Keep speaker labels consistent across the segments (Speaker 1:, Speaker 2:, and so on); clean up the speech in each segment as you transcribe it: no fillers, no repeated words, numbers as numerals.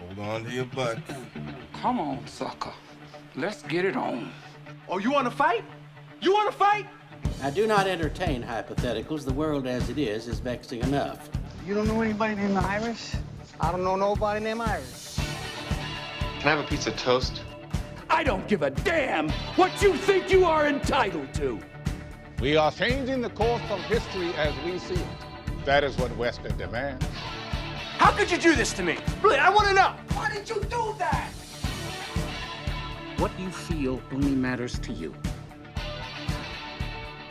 Speaker 1: Hold on to your butt.
Speaker 2: Come on, sucker. Let's get it on.
Speaker 3: Oh, you want to fight? You want to fight?
Speaker 4: I do not entertain hypotheticals. The world as it is vexing enough.
Speaker 5: You don't know anybody named Iris? I don't know nobody named Iris.
Speaker 6: Can I have a piece of toast?
Speaker 2: I don't give a damn what you think you are entitled to.
Speaker 7: We are changing the course of history as we see it. That is what Western demands.
Speaker 3: How could you do this to me? Really, I want to know.
Speaker 2: Why did you do that? What you feel only matters to you.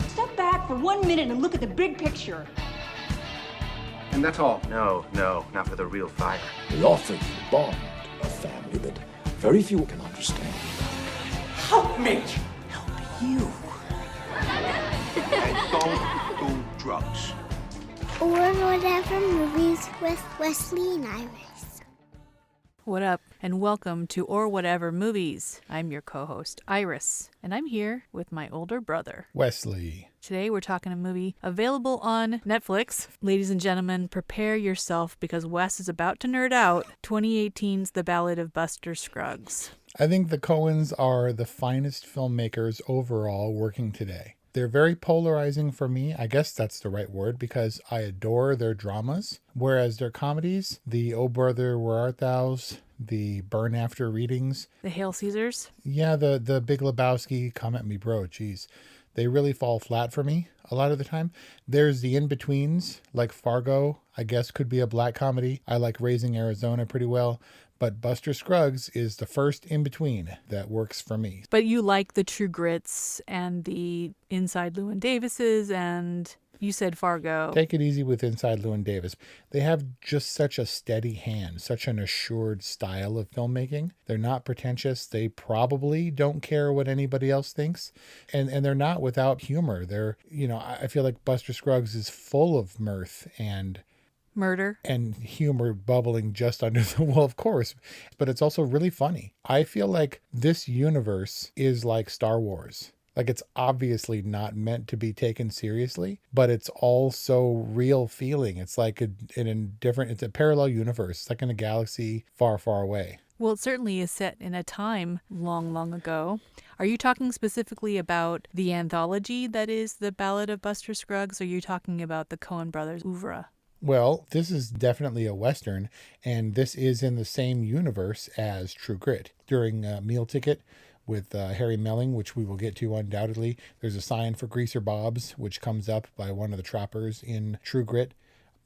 Speaker 8: Step back for 1 minute and look at the big picture.
Speaker 3: And that's all.
Speaker 6: No, not for the real fire.
Speaker 9: We offer you a bond, a family that very few can understand.
Speaker 3: Help me.
Speaker 2: Help you.
Speaker 3: And don't do drugs.
Speaker 10: Or whatever movies with Wesley and Iris.
Speaker 11: What up, and welcome to Or Whatever Movies. I'm your co-host, Iris, and I'm here with my older brother,
Speaker 12: Wesley.
Speaker 11: Today we're talking a movie available on Netflix. Ladies and gentlemen, prepare yourself because Wes is about to nerd out 2018's The Ballad of Buster Scruggs.
Speaker 12: I think the Coens are the finest filmmakers overall working today. They're very polarizing for me. I guess that's the right word because I adore their dramas. Whereas their comedies, the Oh Brother, Where Art Thou's, the Burn After Readings.
Speaker 11: The Hail Caesars?
Speaker 12: Yeah, the Big Lebowski, Come At Me Bro, geez. They really fall flat for me a lot of the time. There's the in-betweens, like Fargo, I guess could be a black comedy. I like Raising Arizona pretty well. But Buster Scruggs is the first in-between that works for me.
Speaker 11: But you like the True Grits and the Inside Llewyn Davises, and you said Fargo.
Speaker 12: Take it easy with Inside Llewyn Davis. They have just such a steady hand, such an assured style of filmmaking. They're not pretentious. They probably don't care what anybody else thinks. And they're not without humor. I feel like Buster Scruggs is full of mirth and
Speaker 11: murder
Speaker 12: and humor bubbling just under the well, of course, but it's also really funny. I feel like this universe is like Star Wars. Like, it's obviously not meant to be taken seriously, but it's all so real feeling. It's like it's a parallel universe. It's like in a galaxy far, far away.
Speaker 11: Well, it certainly is set in a time long, long ago. Are you talking specifically about the anthology that is The Ballad of Buster Scruggs, or are you talking about the Coen brothers' oeuvre?
Speaker 12: Well, this is definitely a Western, and this is in the same universe as True Grit. During Meal Ticket with Harry Melling, which we will get to undoubtedly, there's a sign for Greaser Bob's, which comes up by one of the trappers in True Grit.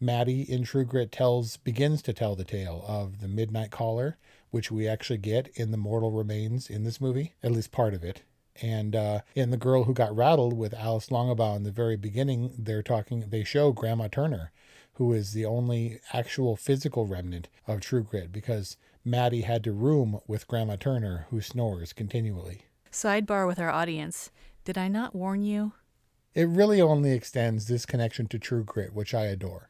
Speaker 12: Maddie in True Grit begins to tell the tale of the Midnight Caller, which we actually get in The Mortal Remains in this movie, at least part of it. And in The Girl Who Got Rattled with Alice Longabaugh in the very beginning, they show Grandma Turner, who is the only actual physical remnant of True Grit, because Maddie had to room with Grandma Turner, who snores continually.
Speaker 11: Sidebar with our audience. Did I not warn you?
Speaker 12: It really only extends this connection to True Grit, which I adore.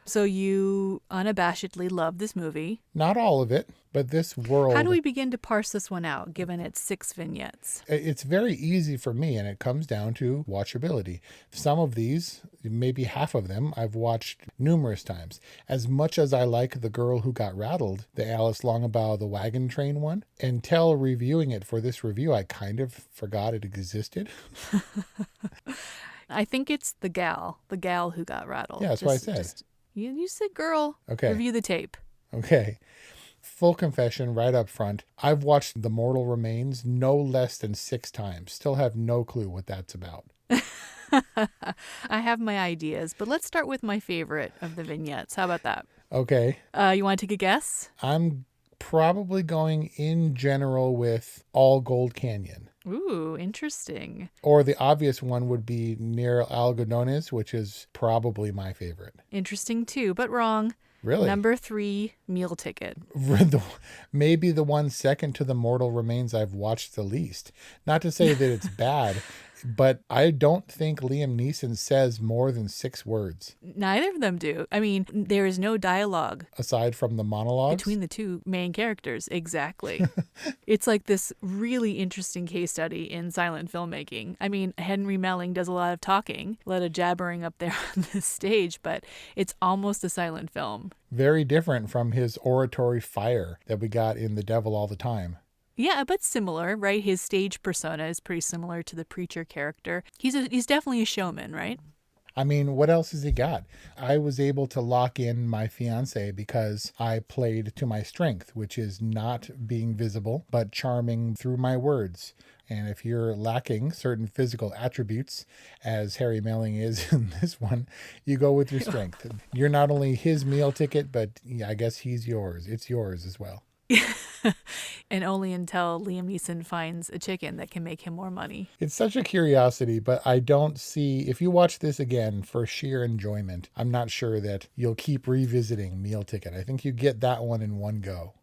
Speaker 11: So you unabashedly love this movie.
Speaker 12: Not all of it, but this world.
Speaker 11: How do we begin to parse this one out, given its 6 vignettes?
Speaker 12: It's very easy for me, and it comes down to watchability. Some of these, maybe half of them, I've watched numerous times. As much as I like The Girl Who Got Rattled, the Alice Longabaugh, the wagon train one, until reviewing it for this review, I kind of forgot it existed.
Speaker 11: I think it's the gal who got rattled.
Speaker 12: Yeah, that's what I said.
Speaker 11: You said girl.
Speaker 12: Okay.
Speaker 11: Review the tape.
Speaker 12: Okay. Full confession right up front. I've watched The Mortal Remains no less than 6 times. Still have no clue what that's about.
Speaker 11: I have my ideas, but let's start with my favorite of the vignettes. How about that?
Speaker 12: Okay.
Speaker 11: You want to take a guess?
Speaker 12: I'm probably going in general with All Gold Canyon.
Speaker 11: Ooh, interesting.
Speaker 12: Or the obvious one would be Near Algodones, which is probably my favorite.
Speaker 11: Interesting too, but wrong.
Speaker 12: Really?
Speaker 11: Number 3, Meal Ticket.
Speaker 12: Maybe the one second to The Mortal Remains I've watched the least. Not to say that it's bad. but I don't think Liam Neeson says more than 6 words.
Speaker 11: Neither of them do. I mean, there is no dialogue.
Speaker 12: Aside from the monologues?
Speaker 11: Between the two main characters, exactly. It's like this really interesting case study in silent filmmaking. I mean, Henry Melling does a lot of talking, a lot of jabbering up there on the stage, but it's almost a silent film.
Speaker 12: Very different from his oratory fire that we got in The Devil All the Time.
Speaker 11: Yeah, but similar, right? His stage persona is pretty similar to the preacher character. He's definitely a showman, right?
Speaker 12: I mean, what else has he got? I was able to lock in my fiance because I played to my strength, which is not being visible, but charming through my words. And if you're lacking certain physical attributes, as Harry Melling is in this one, you go with your strength. You're not only his meal ticket, but I guess he's yours. It's yours as well.
Speaker 11: And only until Liam Neeson finds a chicken that can make him more money.
Speaker 12: It's such a curiosity, but I don't see, if you watch this again for sheer enjoyment, I'm not sure that you'll keep revisiting Meal Ticket. I think you get that one in one go.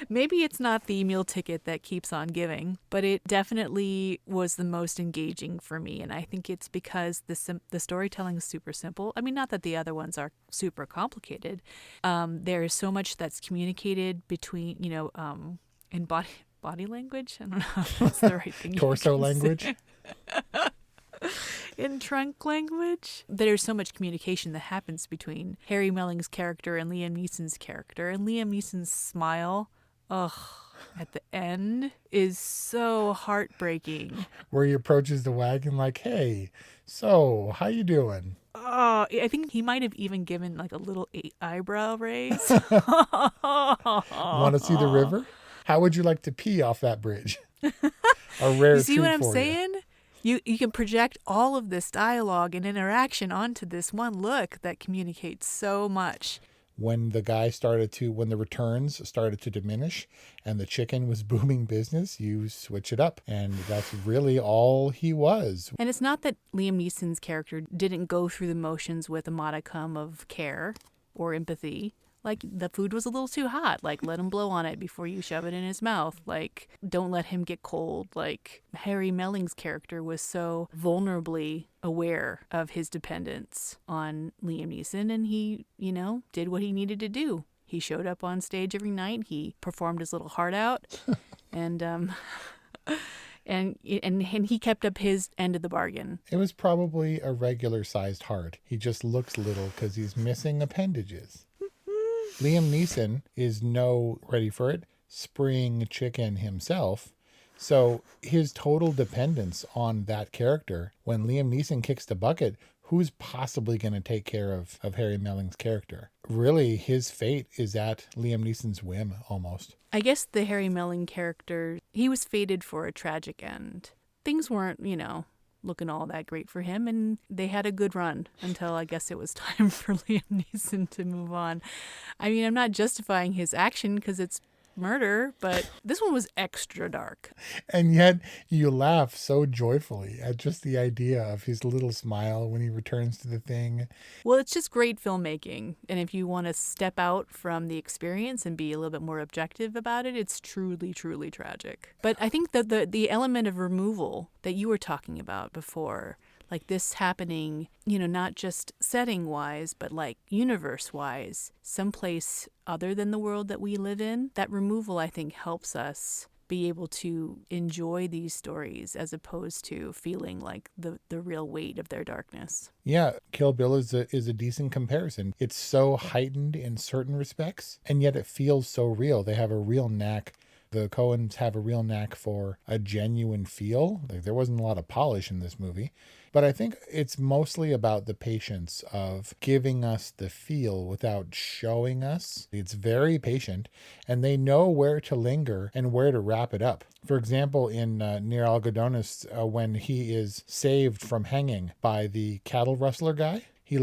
Speaker 11: Maybe it's not the meal ticket that keeps on giving, but it definitely was the most engaging for me. And I think it's because the storytelling is super simple. I mean, not that the other ones are super complicated. There is so much that's communicated between, in body language. I don't know if that's the right thing.
Speaker 12: Torso language.
Speaker 11: In trunk language. There's so much communication that happens between Harry Melling's character and Liam Neeson's character. And Liam Neeson's smile, at the end is so heartbreaking.
Speaker 12: Where he approaches the wagon like, hey, so how you doing?
Speaker 11: Oh, I think he might have even given like a little eyebrow raise.
Speaker 12: Want to see the river? How would you like to pee off that bridge? A rare
Speaker 11: You see
Speaker 12: treat
Speaker 11: what I'm
Speaker 12: for
Speaker 11: saying? You can project all of this dialogue and interaction onto this one look that communicates so much.
Speaker 12: When the returns started to diminish and the chicken was booming business, you switch it up. And that's really all he was.
Speaker 11: And it's not that Liam Neeson's character didn't go through the motions with a modicum of care or empathy. Like, the food was a little too hot. Like, let him blow on it before you shove it in his mouth. Like, don't let him get cold. Like, Harry Melling's character was so vulnerably aware of his dependence on Liam Neeson, and he, did what he needed to do. He showed up on stage every night. He performed his little heart out, and he kept up his end of the bargain.
Speaker 12: It was probably a regular-sized heart. He just looks little because he's missing appendages. Liam Neeson is ready for it, spring chicken himself. So his total dependence on that character, when Liam Neeson kicks the bucket, who's possibly going to take care of Harry Melling's character? Really, his fate is at Liam Neeson's whim, almost.
Speaker 11: I guess the Harry Melling character, he was fated for a tragic end. Things weren't, looking all that great for him, and they had a good run until I guess it was time for Liam Neeson to move on. I mean, I'm not justifying his action because it's murder, but this one was extra dark.
Speaker 12: And yet you laugh so joyfully at just the idea of his little smile when he returns to the thing.
Speaker 11: Well, it's just great filmmaking, and if you want to step out from the experience and be a little bit more objective about it, it's truly, truly tragic. But I think that the element of removal that you were talking about before, like this happening, not just setting-wise, but like universe-wise, someplace other than the world that we live in, that removal, I think, helps us be able to enjoy these stories as opposed to feeling like the real weight of their darkness.
Speaker 12: Yeah, Kill Bill is a decent comparison. It's so heightened in certain respects, and yet it feels so real. They have a real knack. The Coens have a real knack for a genuine feel. Like, there wasn't a lot of polish in this movie. But I think it's mostly about the patience of giving us the feel without showing us. It's very patient, and they know where to linger and where to wrap it up. For example, in Near Algodones, when he is saved from hanging by the cattle rustler guy, he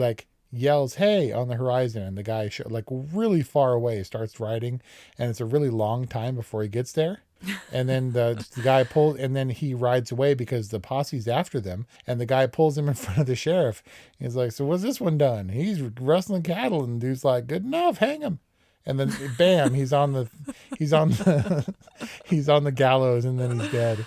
Speaker 12: yells, "Hey," on the horizon, and the guy really far away starts riding, and it's a really long time before he gets there. And then the guy pulls, and then he rides away because the posse's after them, and the guy pulls him in front of the sheriff. He's like, "So what's this one done?" He's rustling cattle, and the dude's like, "Good enough, hang him." And then bam, he's on the gallows, and then he's dead.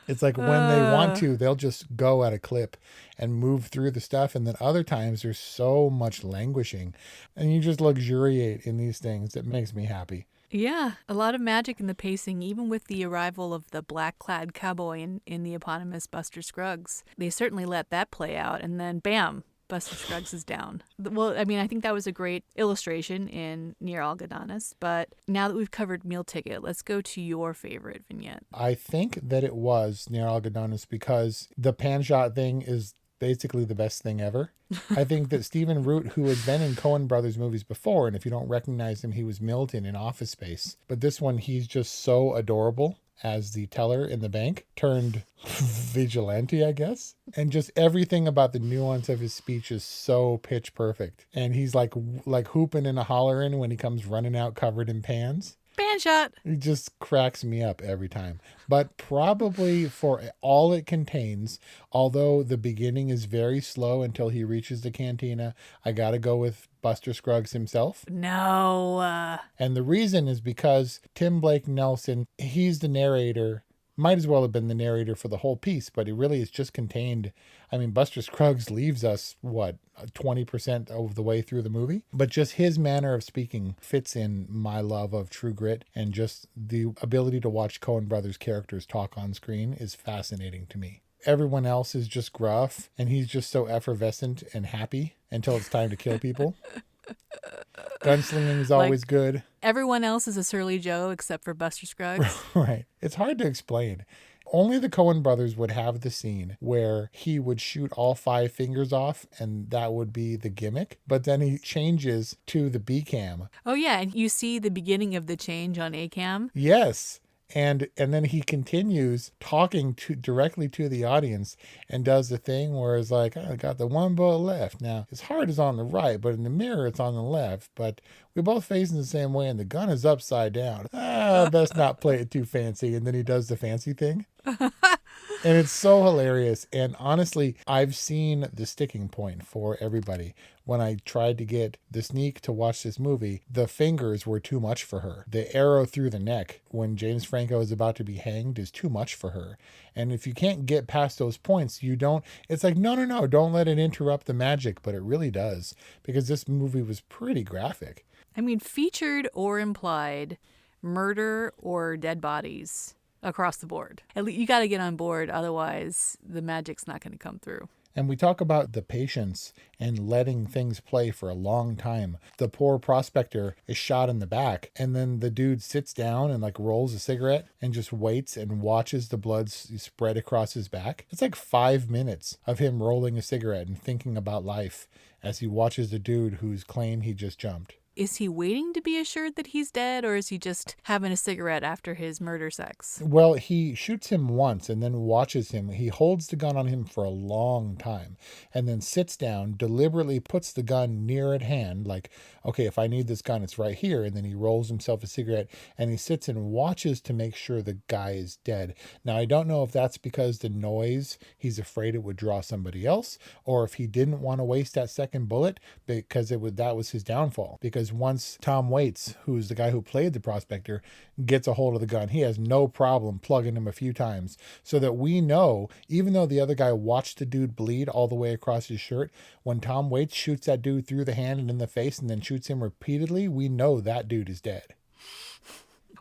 Speaker 12: It's like when they want to, they'll just go at a clip and move through the stuff. And then other times there's so much languishing and you just luxuriate in these things. It makes me happy.
Speaker 11: Yeah, a lot of magic in the pacing, even with the arrival of the black-clad cowboy in the eponymous Buster Scruggs. They certainly let that play out, and then bam, Buster Scruggs is down. Well, I mean, I think that was a great illustration in Near Algodones, but now that we've covered Meal Ticket, let's go to your favorite vignette.
Speaker 12: I think that it was Near Algodones because the pan shot thing is basically the best thing ever. I think that Stephen Root, who had been in Coen Brothers movies before, and if you don't recognize him, he was Milton in Office Space. But this one, he's just so adorable as the teller in the bank, turned vigilante, I guess. And just everything about the nuance of his speech is so pitch perfect. And he's like hooping and hollering when he comes running out covered in pans.
Speaker 11: Pan shot.
Speaker 12: It just cracks me up every time. But probably for all it contains, although the beginning is very slow until he reaches the cantina, I got to go with Buster Scruggs himself.
Speaker 11: No.
Speaker 12: And the reason is because Tim Blake Nelson, he's the narrator. Might as well have been the narrator for the whole piece, but it really is just contained. I mean, Buster Scruggs leaves us, 20% of the way through the movie? But just his manner of speaking fits in my love of True Grit, and just the ability to watch Coen Brothers characters talk on screen is fascinating to me. Everyone else is just gruff, and he's just so effervescent and happy until it's time to kill people. Gunslinging is always good.
Speaker 11: Everyone else is a surly Joe except for Buster Scruggs.
Speaker 12: Right. It's hard to explain. Only the Coen brothers would have the scene where he would shoot all 5 fingers off, and that would be the gimmick. But then he changes to the B cam.
Speaker 11: Oh, yeah. And you see the beginning of the change on A cam.
Speaker 12: Yes. And then he continues talking directly to the audience and does the thing where it's like, I got the one bullet left. Now, his heart is on the right, but in the mirror, it's on the left. But we're both facing the same way, and the gun is upside down. Best not play it too fancy. And then he does the fancy thing. And it's so hilarious. And honestly, I've seen the sticking point for everybody. When I tried to get the sneak to watch this movie, the fingers were too much for her. The arrow through the neck when James Franco is about to be hanged is too much for her. And if you can't get past those points, it's like, no, don't let it interrupt the magic. But it really does, because this movie was pretty graphic.
Speaker 11: I mean, featured or implied murder or dead bodies across the board. At least you got to get on board, otherwise the magic's not going to come through.
Speaker 12: And we talk about the patience and letting things play for a long time. The poor prospector is shot in the back, and then the dude sits down and rolls a cigarette and just waits and watches the blood spread across his back. It's like 5 minutes of him rolling a cigarette and thinking about life as he watches the dude whose claim he just jumped.
Speaker 11: Is he waiting to be assured that he's dead, or is he just having a cigarette after his murder sex?
Speaker 12: Well, he shoots him once and then watches him. He holds the gun on him for a long time and then sits down, deliberately puts the gun near at hand, like, okay, if I need this gun, it's right here. And then he rolls himself a cigarette and he sits and watches to make sure the guy is dead. Now, I don't know if that's because the noise, he's afraid it would draw somebody else, or if he didn't want to waste that second bullet because that was his downfall. Because once Tom Waits, who's the guy who played the prospector, gets a hold of the gun, he has no problem plugging him a few times, so that we know, even though the other guy watched the dude bleed all the way across his shirt, when Tom Waits shoots that dude through the hand and in the face and then shoots him repeatedly, we know that dude is dead.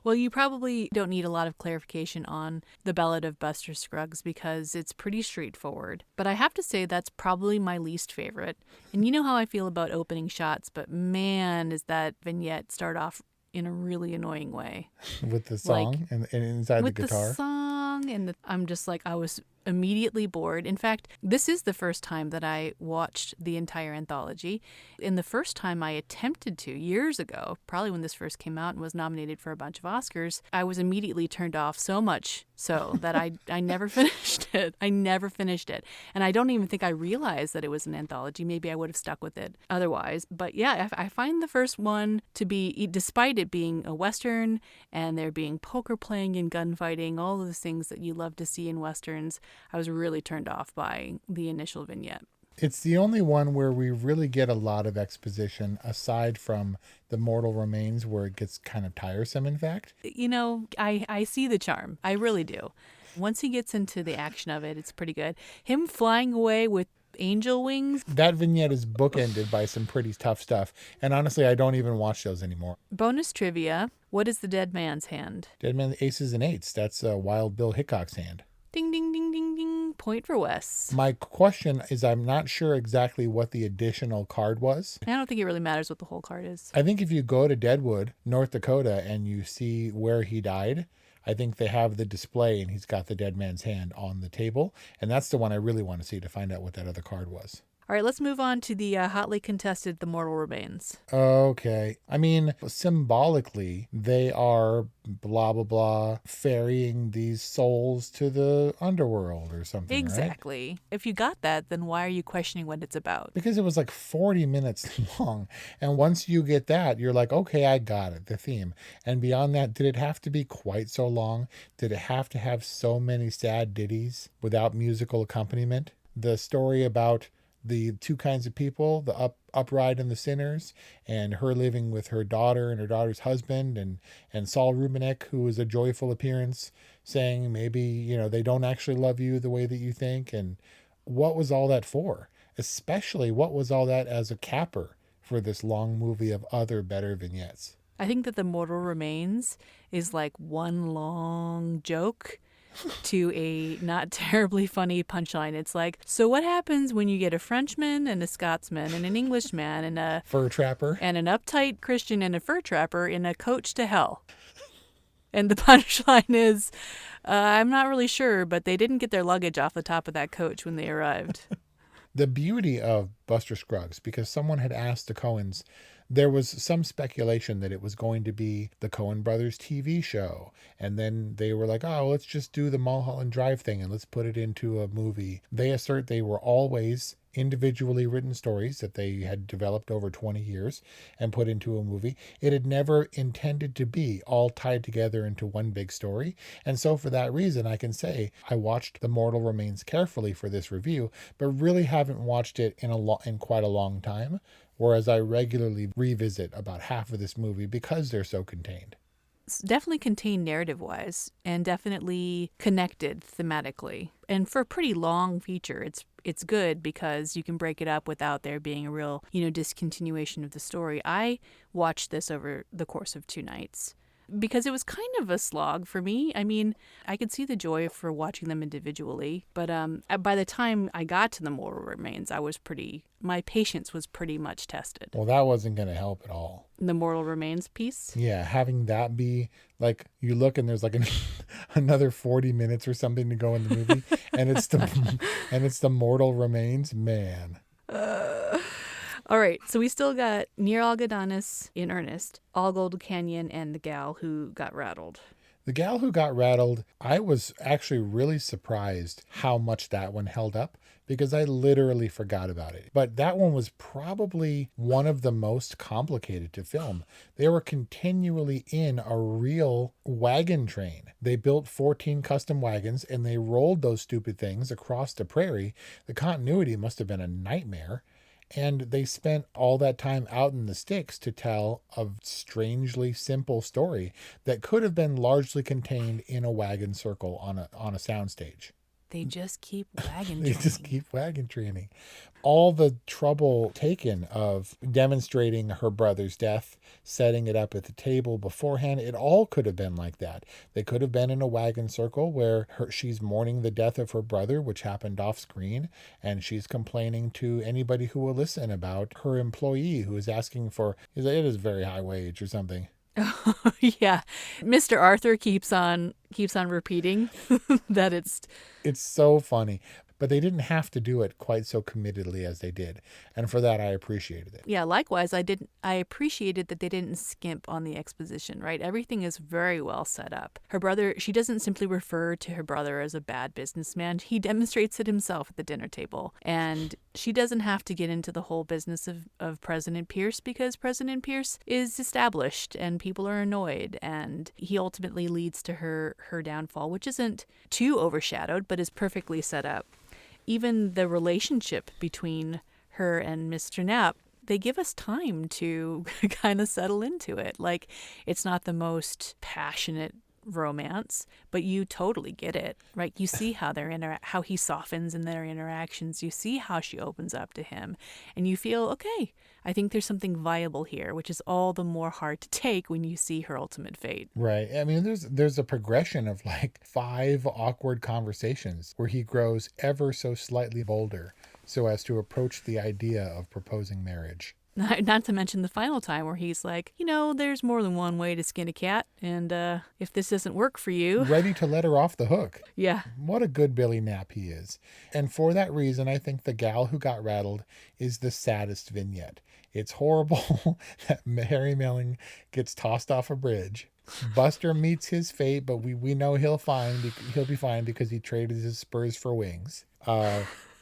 Speaker 11: Well, you probably don't need a lot of clarification on the Ballad of Buster Scruggs because it's pretty straightforward. But I have to say that's probably my least favorite. And you know how I feel about opening shots, but man, does that vignette start off in a really annoying way.
Speaker 12: With the song and inside the guitar?
Speaker 11: With the song, and I'm just like, I was immediately bored. In fact, this is the first time that I watched the entire anthology. And the first time I attempted to, years ago, probably when this first came out and was nominated for a bunch of Oscars, I was immediately turned off so much so that I never finished it. I never finished it. And I don't even think I realized that it was an anthology. Maybe I would have stuck with it otherwise. But yeah, I find the first one to be, despite it being a Western and there being poker playing and gunfighting, all of the things that you love to see in Westerns, I was really turned off by the initial vignette.
Speaker 12: It's the only one where we really get a lot of exposition, aside from The Mortal Remains, where it gets kind of tiresome, in fact.
Speaker 11: You know, I see the charm. I really do. Once he gets into the action of it, it's pretty good. Him flying away with angel wings.
Speaker 12: That vignette is bookended by some pretty tough stuff. And honestly, I don't even watch those anymore.
Speaker 11: Bonus trivia. What is the dead man's hand?
Speaker 12: Dead Man Aces and Eights. That's Wild Bill Hickok's hand.
Speaker 11: Ding, ding, ding, ding, ding. Point for Wes.
Speaker 12: My question is, I'm not sure exactly what the additional card was.
Speaker 11: I don't think it really matters what the whole card is.
Speaker 12: I think if you go to Deadwood, North Dakota, and you see where he died, I think they have the display and he's got the dead man's hand on the table. And that's the one I really want to see to find out what that other card was.
Speaker 11: All right, let's move on to the hotly contested The Mortal Remains.
Speaker 12: Okay. I mean, symbolically, they are blah, blah, blah, ferrying these souls to the underworld or something,
Speaker 11: Exactly.
Speaker 12: Right?
Speaker 11: If you got that, then why are you questioning what it's about?
Speaker 12: Because it was like 40 minutes long. And once you get that, you're like, okay, I got it, the theme. And beyond that, did it have to be quite so long? Did it have to have so many sad ditties without musical accompaniment? The story about the two kinds of people, the upright and the sinners, and her living with her daughter and her daughter's husband, and Saul Rubinek, who was a joyful appearance, saying maybe, they don't actually love you the way that you think. And what was all that for? Especially, what was all that as a capper for this long movie of other better vignettes?
Speaker 11: I think that The Mortal Remains is like one long joke to a not terribly funny punchline. It's like, so what happens when you get a Frenchman and a Scotsman and an Englishman and a
Speaker 12: fur trapper
Speaker 11: and an uptight Christian and a fur trapper in a coach to hell? And the punchline is, I'm not really sure, but they didn't get their luggage off the top of that coach when they arrived.
Speaker 12: The beauty of Buster Scruggs, because someone had asked the Coens, there was some speculation that it was going to be the Coen Brothers TV show. And then they were like, oh, let's just do the Mulholland Drive thing and let's put it into a movie. They assert they were always individually written stories that they had developed over 20 years and put into a movie. It had never intended to be all tied together into one big story. And so for that reason, I can say I watched The Mortal Remains carefully for this review, but really haven't watched it in quite a long time. Whereas I regularly revisit about half of this movie because they're so contained.
Speaker 11: It's definitely contained narrative-wise and definitely connected thematically. And for a pretty long feature, it's good because you can break it up without there being a real, discontinuation of the story. I watched this over the course of 2 nights because it was kind of a slog for me. I mean, I could see the joy for watching them individually, but by the time I got to The Mortal Remains, my patience was pretty much tested.
Speaker 12: Well, that wasn't going to help at all.
Speaker 11: The Mortal Remains piece?
Speaker 12: Yeah, having that be like, you look and there's like another 40 minutes or something to go in the movie, and it's the Mortal Remains, man.
Speaker 11: All right, so we still got Near Algodonis in earnest, All Gold Canyon, and The Gal Who Got Rattled.
Speaker 12: The Gal Who Got Rattled, I was actually really surprised how much that one held up because I literally forgot about it. But that one was probably one of the most complicated to film. They were continually in a real wagon train. They built 14 custom wagons and they rolled those stupid things across the prairie. The continuity must have been a nightmare. And they spent all that time out in the sticks to tell a strangely simple story that could have been largely contained in a wagon circle on a soundstage.
Speaker 11: They just keep wagon
Speaker 12: They
Speaker 11: training.
Speaker 12: just keep wagon training. All the trouble taken of demonstrating her brother's death, setting it up at the table beforehand, it all could have been like that. They could have been in a wagon circle where she's mourning the death of her brother, which happened off screen, and she's complaining to anybody who will listen about her employee who is asking for, it is very high wage or something.
Speaker 11: Oh, yeah. Mr. Arthur keeps on repeating that it's
Speaker 12: so funny. But they didn't have to do it quite so committedly as they did. And for that, I appreciated it.
Speaker 11: Yeah, likewise, I appreciated that they didn't skimp on the exposition, right? Everything is very well set up. Her brother, she doesn't simply refer to her brother as a bad businessman. He demonstrates it himself at the dinner table. And she doesn't have to get into the whole business of President Pierce because President Pierce is established and people are annoyed. And he ultimately leads to her downfall, which isn't too overshadowed, but is perfectly set up. Even the relationship between her and Mr. Knapp, they give us time to kind of settle into it. Like, it's not the most passionate romance, but you totally get it, right? You see how how he softens in their interactions. You see how she opens up to him, and you feel, okay, I think there's something viable here, which is all the more hard to take when you see her ultimate fate.
Speaker 12: Right. I mean, there's a progression of like 5 awkward conversations where he grows ever so slightly bolder so as to approach the idea of proposing marriage.
Speaker 11: Not to mention the final time where he's like, there's more than one way to skin a cat, and if this doesn't work for you...
Speaker 12: Ready to let her off the hook.
Speaker 11: Yeah.
Speaker 12: What a good Billy Knapp he is. And for that reason, I think The Gal Who Got Rattled is the saddest vignette. It's horrible that Harry Melling gets tossed off a bridge. Buster meets his fate, but we know he'll be fine because he traded his spurs for wings.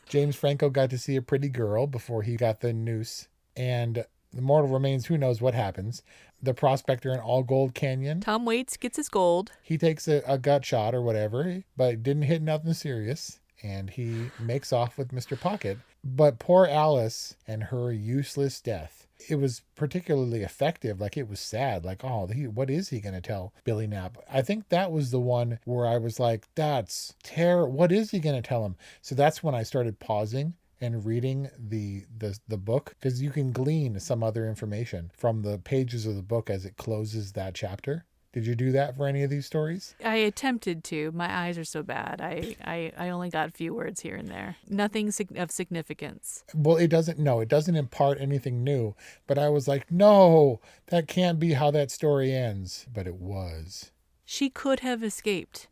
Speaker 12: James Franco got to see a pretty girl before he got the noose. And the mortal remains, who knows what happens. The prospector in All Gold Canyon.
Speaker 11: Tom Waits gets his gold.
Speaker 12: He takes a gut shot or whatever, but didn't hit nothing serious. And he makes off with Mr. Pocket. But poor Alice and her useless death. It was particularly effective. Like, it was sad. Like, what is he going to tell Billy Knapp? I think that was the one where I was like, that's terrible. What is he going to tell him? So that's when I started pausing and reading the book, because you can glean some other information from the pages of the book as it closes that chapter. Did you do that for any of these stories?
Speaker 11: I attempted to. My eyes are so bad. I only got a few words here and there. Nothing of significance.
Speaker 12: Well, it doesn't impart anything new. But I was like, no, that can't be how that story ends. But it was.
Speaker 11: She could have escaped.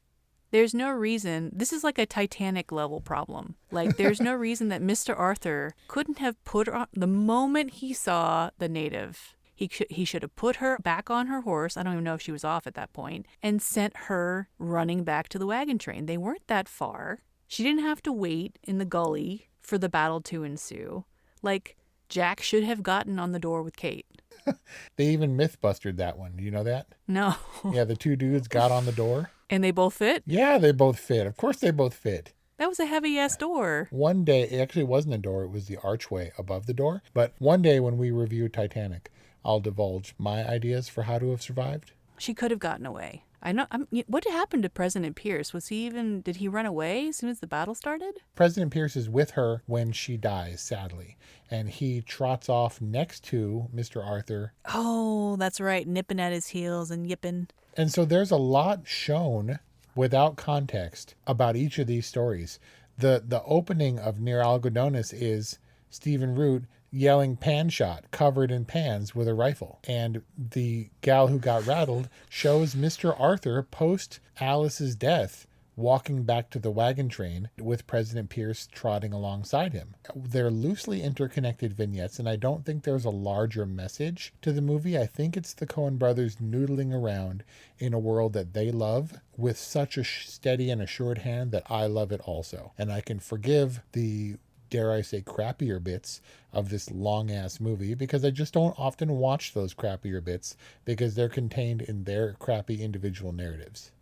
Speaker 11: There's no reason. This is like a Titanic level problem. Like, there's no reason that Mr. Arthur couldn't have put her on the moment he saw the native. He should have put her back on her horse. I don't even know if she was off at that point, and sent her running back to the wagon train. They weren't that far. She didn't have to wait in the gully for the battle to ensue. Like, Jack should have gotten on the door with Kate.
Speaker 12: They even myth-busted that one. Do you know that?
Speaker 11: No.
Speaker 12: Yeah, the 2 dudes got on the door.
Speaker 11: And they both fit?
Speaker 12: Yeah, they both fit. Of course they both fit.
Speaker 11: That was a heavy-ass door.
Speaker 12: One day, it actually wasn't a door. It was the archway above the door. But one day when we review Titanic, I'll divulge my ideas for how to have survived.
Speaker 11: She could have gotten away. What happened to President Pierce? Did he run away as soon as the battle started?
Speaker 12: President Pierce is with her when she dies, sadly. And he trots off next to Mr. Arthur.
Speaker 11: Oh, that's right. Nipping at his heels and yipping.
Speaker 12: And so there's a lot shown without context about each of these stories. The opening of Near Algodones is Stephen Root yelling pan shot, covered in pans with a rifle. And The Gal Who Got Rattled shows Mr. Arthur post Alice's death walking back to the wagon train with President Pierce trotting alongside him. They're loosely interconnected vignettes, and I don't think there's a larger message to the movie. I think it's the Coen brothers noodling around in a world that they love with such a steady and assured hand that I love it also. And I can forgive the, dare I say, crappier bits of this long-ass movie, because I just don't often watch those crappier bits because they're contained in their crappy individual narratives.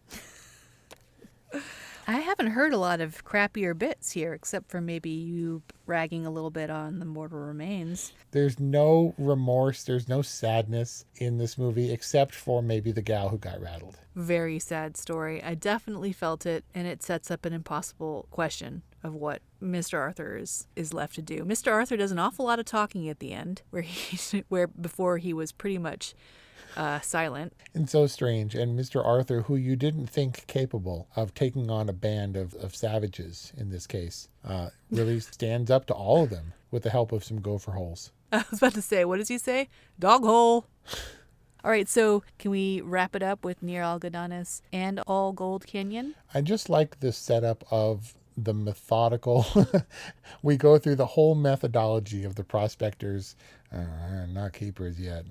Speaker 11: I haven't heard a lot of crappier bits here, except for maybe you ragging a little bit on the mortal remains.
Speaker 12: There's no remorse, there's no sadness in this movie, except for maybe The Gal Who Got Rattled.
Speaker 11: Very sad story. I definitely felt it, and it sets up an impossible question of what Mr. Arthur is left to do. Mr. Arthur does an awful lot of talking at the end, where before he was pretty much silent.
Speaker 12: And so strange. And Mr. Arthur, who you didn't think capable of taking on a band of savages in this case, really stands up to all of them with the help of some gopher holes.
Speaker 11: I was about to say, what does he say? Dog hole. All right, so can we wrap it up with Near Algodones and All Gold Canyon?
Speaker 12: I just like the setup of the methodical. We go through the whole methodology of the prospectors, not keepers yet,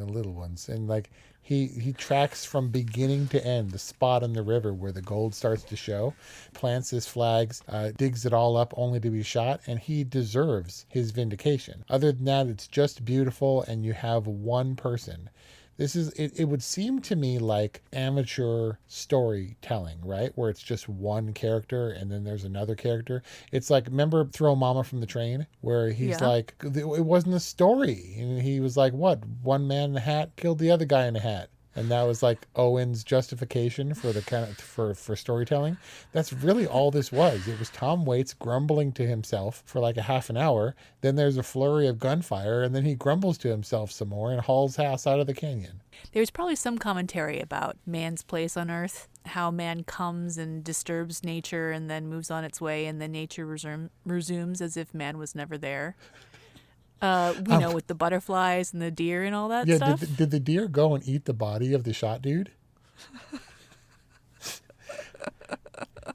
Speaker 12: little ones, and like he tracks from beginning to end the spot on the river where the gold starts to show, plants his flags, digs it all up only to be shot, and he deserves his vindication. Other than that, it's just beautiful, and you have one person. This is, it would seem to me like amateur storytelling, right? Where it's just one character and then there's another character. It's like, remember Throw Mama from the Train? Where he's like, it wasn't a story. And he was like, what? One man in a hat killed the other guy in a hat. And that was like Owen's justification for the kind of for storytelling. That's really all this was. It was Tom Waits grumbling to himself for like a half an hour. Then there's a flurry of gunfire, and then he grumbles to himself some more and hauls ass out of the canyon.
Speaker 11: There's probably some commentary about man's place on Earth, how man comes and disturbs nature and then moves on its way, and then nature resumes as if man was never there. With the butterflies and the deer and all that stuff.
Speaker 12: Did the deer go and eat the body of the shot dude?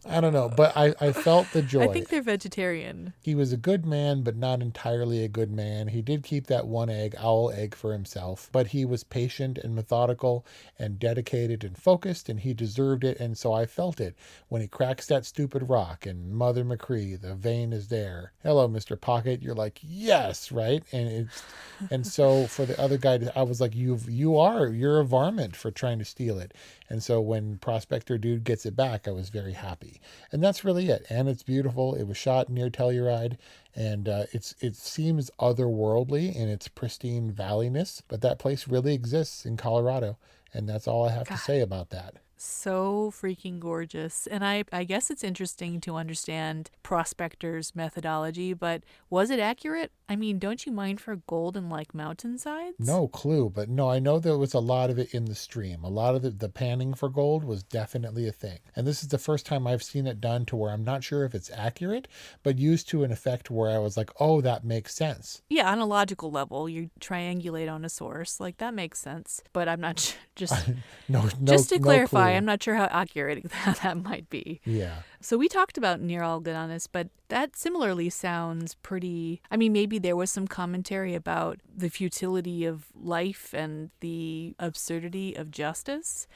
Speaker 12: I don't know, but I felt the joy.
Speaker 11: I think they're vegetarian.
Speaker 12: He was a good man, but not entirely a good man. He did keep that one owl egg for himself, but he was patient and methodical and dedicated and focused, and he deserved it, and so I felt it when he cracks that stupid rock, and Mother McCree, the vein is there. Hello, Mr. Pocket. You're like, yes, right? And so for the other guy, I was like, you're a varmint for trying to steal it. And so when Prospector Dude gets it back, I was very happy. And that's really it. And it's beautiful. It was shot near Telluride, and it seems otherworldly in its pristine valleyness, but that place really exists in Colorado. And that's all I have to say about that.
Speaker 11: So freaking gorgeous. And I guess it's interesting to understand Prospector's methodology, but was it accurate? I mean, don't you mine for gold in like mountainsides?
Speaker 12: No clue, but no, I know there was a lot of it in the stream. A lot of the panning for gold was definitely a thing. And this is the first time I've seen it done to where I'm not sure if it's accurate, but used to an effect where I was like, oh, that makes sense.
Speaker 11: Yeah, on a logical level, you triangulate on a source. Like, that makes sense. But I'm not just to clarify, I'm not sure how accurate that might be.
Speaker 12: Yeah.
Speaker 11: So we talked about Near All Goodness, but that similarly sounds pretty... I mean, maybe there was some commentary about the futility of life and the absurdity of justice,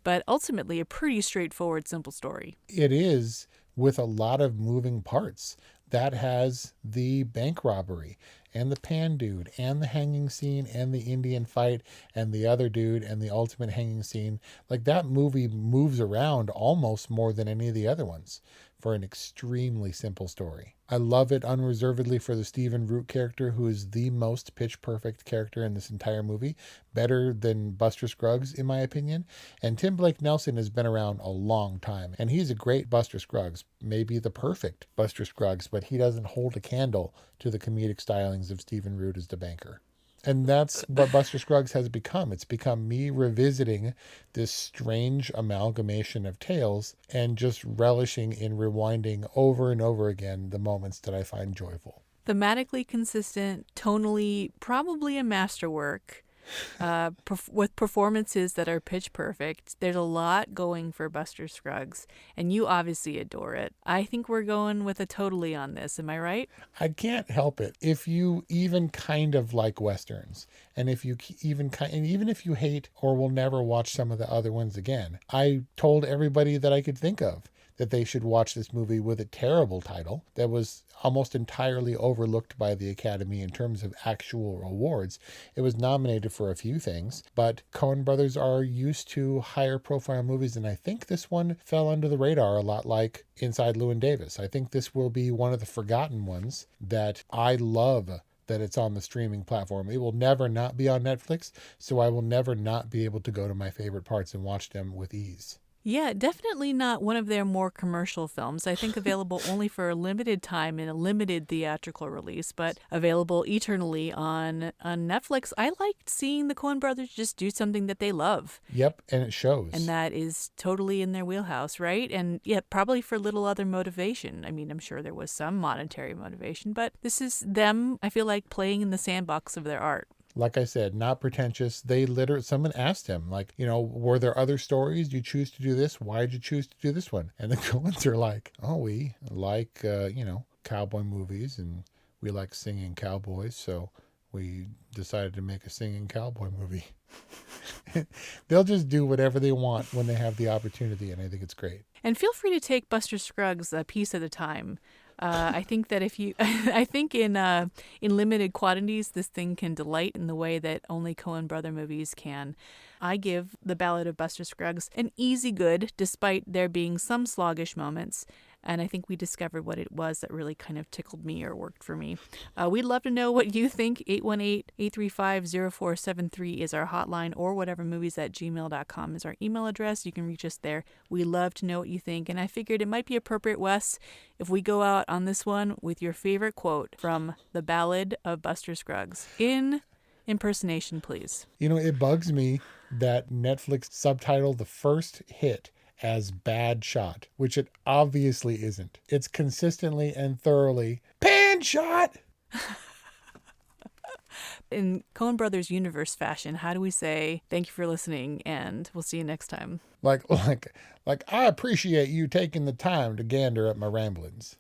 Speaker 11: but ultimately a pretty straightforward, simple story.
Speaker 12: It is, with a lot of moving parts. That has the bank robbery and the pan dude and the hanging scene and the Indian fight and the other dude and the ultimate hanging scene. Like, that movie moves around almost more than any of the other ones for an extremely simple story. I love it unreservedly for the Stephen Root character, who is the most pitch perfect character in this entire movie, better than Buster Scruggs in my opinion. And Tim Blake Nelson has been around a long time, and he's a great Buster Scruggs, maybe the perfect Buster Scruggs, but he doesn't hold a candle to the comedic stylings of Stephen Root as the banker. And that's what Buster Scruggs has become. It's become me revisiting this strange amalgamation of tales and just relishing in rewinding over and over again the moments that I find joyful.
Speaker 11: Thematically consistent, tonally probably a masterwork, with performances that are pitch perfect. There's a lot going for Buster Scruggs, and you obviously adore it. I think we're going with a totally on this. Am I right?
Speaker 12: I can't help it. If you even kind of like Westerns, and if you even if you hate or will never watch some of the other ones again, I told everybody that I could think of that they should watch this movie with a terrible title that was almost entirely overlooked by the Academy in terms of actual awards. It was nominated for a few things, but Coen brothers are used to higher profile movies, and I think this one fell under the radar a lot like Inside Llewyn Davis. I think this will be one of the forgotten ones that I love that it's on the streaming platform. It will never not be on Netflix, so I will never not be able to go to my favorite parts and watch them with ease.
Speaker 11: Yeah, definitely not one of their more commercial films. I think available only for a limited time in a limited theatrical release, but available eternally on Netflix. I liked seeing the Coen brothers just do something that they love.
Speaker 12: Yep, and it shows.
Speaker 11: And that is totally in their wheelhouse, right? And yeah, probably for little other motivation. I mean, I'm sure there was some monetary motivation, but this is them, I feel like, playing in the sandbox of their art.
Speaker 12: Like I said, not pretentious. Someone asked him, like, were there other stories? You choose to do this? Why did you choose to do this one? And the Coens are like, oh, we like, cowboy movies, and we like singing cowboys, so we decided to make a singing cowboy movie. They'll just do whatever they want when they have the opportunity, and I think it's great.
Speaker 11: And feel free to take Buster Scruggs a piece at a time. I think that in limited quantities, this thing can delight in the way that only Coen brother movies can. I give The Ballad of Buster Scruggs an easy good, despite there being some sluggish moments. And I think we discovered what it was that really kind of tickled me or worked for me. We'd love to know what you think. 818-835-0473 is our hotline, or whatevermovies@gmail.com is our email address. You can reach us there. We love to know what you think. And I figured it might be appropriate, Wes, if we go out on this one with your favorite quote from The Ballad of Buster Scruggs. In impersonation, please.
Speaker 12: You know, it bugs me that Netflix subtitled the first hit as Bad Shot, which it obviously isn't. It's consistently and thoroughly Pan Shot.
Speaker 11: In Coen Brothers universe fashion, how do we say thank you for listening and we'll see you next time?
Speaker 12: Like I appreciate you taking the time to gander at my ramblings.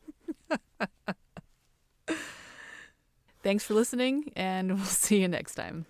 Speaker 11: Thanks for listening, and we'll see you next time.